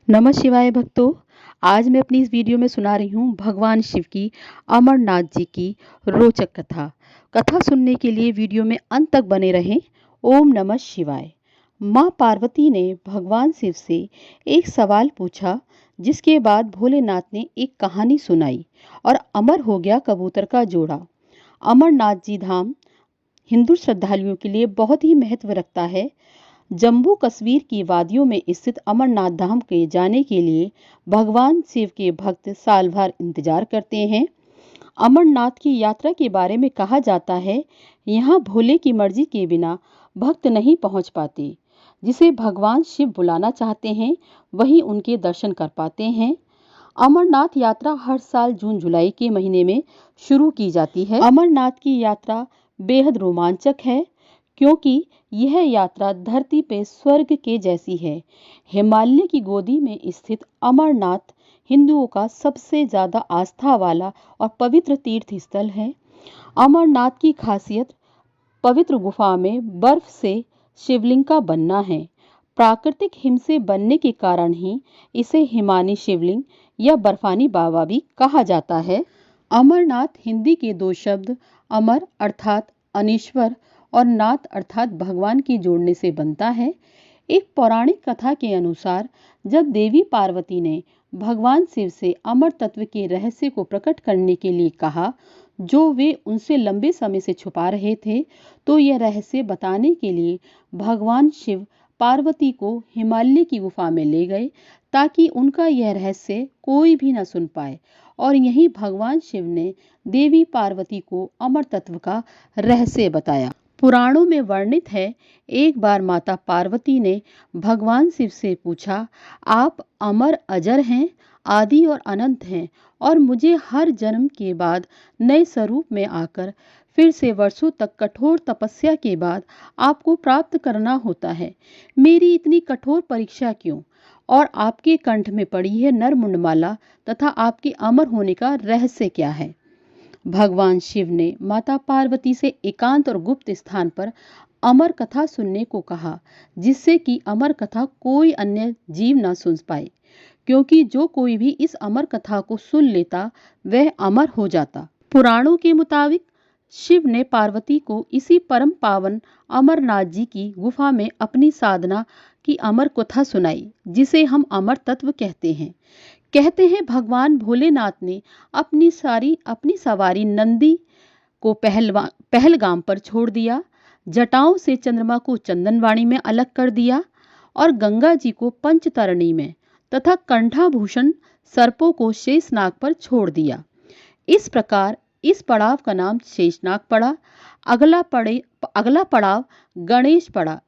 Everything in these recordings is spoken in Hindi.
नमः शिवाय भक्तों। आज मैं अपनी इस वीडियो में सुना रही हूँ भगवान शिव की अमरनाथ जी की रोचक कथा। कथा सुनने के लिए वीडियो में अंत तक बने रहें। ओम नमः शिवाय। माँ पार्वती ने भगवान शिव से एक सवाल पूछा, जिसके बाद भोलेनाथ ने एक कहानी सुनाई और अमर हो गया कबूतर का जोड़ा। अमरनाथ जी धाम हिंदू श्रद्धालुओं के लिए बहुत ही महत्व रखता है। जम्मू कश्मीर की वादियों में स्थित अमरनाथ धाम के जाने के लिए भगवान शिव के भक्त साल भर इंतजार करते हैं। अमरनाथ की यात्रा के बारे में कहा जाता है, यहाँ भोले की मर्जी के बिना भक्त नहीं पहुँच पाते। जिसे भगवान शिव बुलाना चाहते हैं वही उनके दर्शन कर पाते हैं। अमरनाथ यात्रा हर साल जून जुलाई के महीने में शुरू की जाती है। अमरनाथ की यात्रा बेहद रोमांचक है, क्योंकि यह यात्रा धरती पे स्वर्ग के जैसी है। हिमालय की गोदी में स्थित अमरनाथ हिंदुओं का सबसे ज्यादा आस्था वाला और पवित्र तीर्थ स्थल है। अमरनाथ की खासियत पवित्र गुफा में बर्फ से शिवलिंग का बनना है। प्राकृतिक हिम से बनने के कारण ही इसे हिमानी शिवलिंग या बर्फानी बाबा भी कहा जाता है। अमरनाथ हिंदी के दो शब्द अमर अर्थात अनीश्वर और नाथ अर्थात भगवान की जोड़ने से बनता है। एक पौराणिक कथा के अनुसार जब देवी पार्वती ने भगवान शिव से अमर तत्व के रहस्य को प्रकट करने के लिए कहा, जो वे उनसे लंबे समय से छुपा रहे थे, तो यह रहस्य बताने के लिए भगवान शिव पार्वती को हिमालय की गुफा में ले गए, ताकि उनका यह रहस्य कोई भी न सुन पाए। और यहीं भगवान शिव ने देवी पार्वती को अमर तत्व का रहस्य बताया। पुराणों में वर्णित है, एक बार माता पार्वती ने भगवान शिव से पूछा, आप अमर अजर हैं, आदि और अनंत हैं, और मुझे हर जन्म के बाद नए स्वरूप में आकर फिर से वर्षों तक कठोर तपस्या के बाद आपको प्राप्त करना होता है। मेरी इतनी कठोर परीक्षा क्यों? और आपके कंठ में पड़ी है नरमुंडमाला तथा आपके अमर होने का रहस्य क्या है? भगवान शिव ने माता पार्वती से एकांत और गुप्त स्थान पर अमर कथा सुनने को कहा, जिससे कि अमर कथा कोई अन्य जीव न सुन पाए, क्योंकि जो कोई भी इस अमर कथा को सुन लेता वह अमर हो जाता। पुराणों के मुताबिक शिव ने पार्वती को इसी परम पावन अमरनाथ जी की गुफा में अपनी साधना की अमर कथा सुनाई, जिसे हम अमर तत्व कहते हैं। कहते हैं भगवान भोलेनाथ ने अपनी सवारी नंदी को पहलगाम पर छोड़ दिया, जटाओं से चंद्रमा को चंदनवाणी में अलग कर दिया और गंगा जी को पंचतरणी में तथा कंठाभूषण सर्पों को शेषनाग पर छोड़ दिया। इस प्रकार इस पड़ाव का नाम शेषनाग पड़ा। अगला पड़ाव गणेश पड़ा।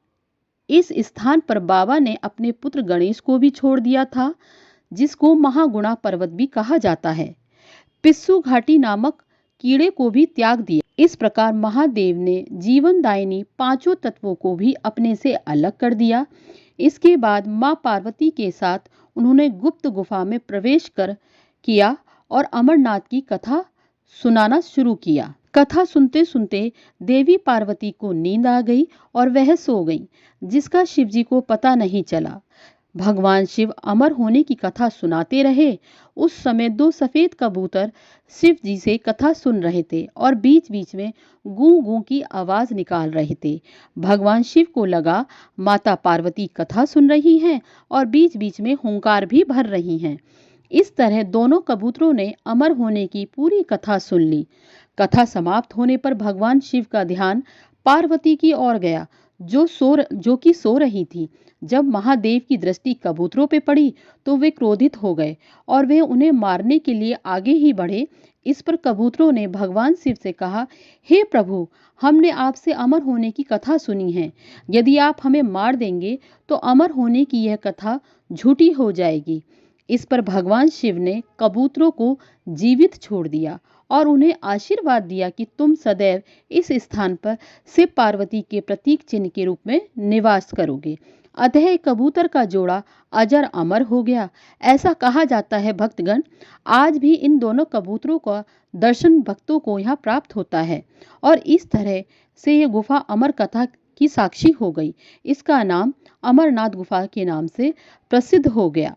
इस स्थान पर बाबा ने अपने पुत्र गणेश को भी छोड़ दिया था, जिसको महागुणा पर्वत भी कहा जाता है। पिस्सू घाटी नामक कीड़े को भी त्याग दिया। इस प्रकार महादेव ने जीवनदायिनी पांचों तत्वों को भी अपने से अलग कर दिया। इसके बाद मां पार्वती के साथ उन्होंने गुप्त गुफा में प्रवेश किया और अमरनाथ की कथा सुनाना शुरू किया। कथा सुनते सुनते देवी पार्वती को नींद आ गई और वह सो गई, जिसका शिव जी को पता नहीं चला। भगवान शिव अमर होने की कथा सुनाते रहे। उस समय दो सफेद कबूतर शिव जी से कथा सुन रहे थे और बीच बीच में गूं गूं की आवाज निकाल रहे थे। भगवान शिव को लगा माता पार्वती कथा सुन रही हैं और बीच बीच में हुंकार भी भर रही हैं। इस तरह दोनों कबूतरों ने अमर होने की पूरी कथा सुन ली। कथा समाप्त होने पर भगवान शिव का ध्यान पार्वती की ओर गया, जो कि सो रही थी। जब महादेव की दृष्टि कबूतरों पे पड़ी तो वे क्रोधित हो गए और वे उन्हें मारने के लिए आगे ही बढ़े। इस पर कबूतरों ने भगवान शिव से कहा, हे प्रभु, हमने आपसे अमर होने की कथा सुनी है। यदि आप हमें मार देंगे तो अमर होने की यह कथा झूठी हो जाएगी। इस पर भगवान शिव ने कबूतरों को जीवित छोड़ दिया और उन्हें आशीर्वाद दिया कि तुम सदैव इस स्थान पर शिव पार्वती के प्रतीक चिन्ह के रूप में निवास करोगे। अतः कबूतर का जोड़ा अजर अमर हो गया। ऐसा कहा जाता है भक्तगण, आज भी इन दोनों कबूतरों का दर्शन भक्तों को यहाँ प्राप्त होता है और इस तरह से ये गुफा अमर कथा की साक्षी हो गई। इसका नाम अमरनाथ गुफा के नाम से प्रसिद्ध हो गया।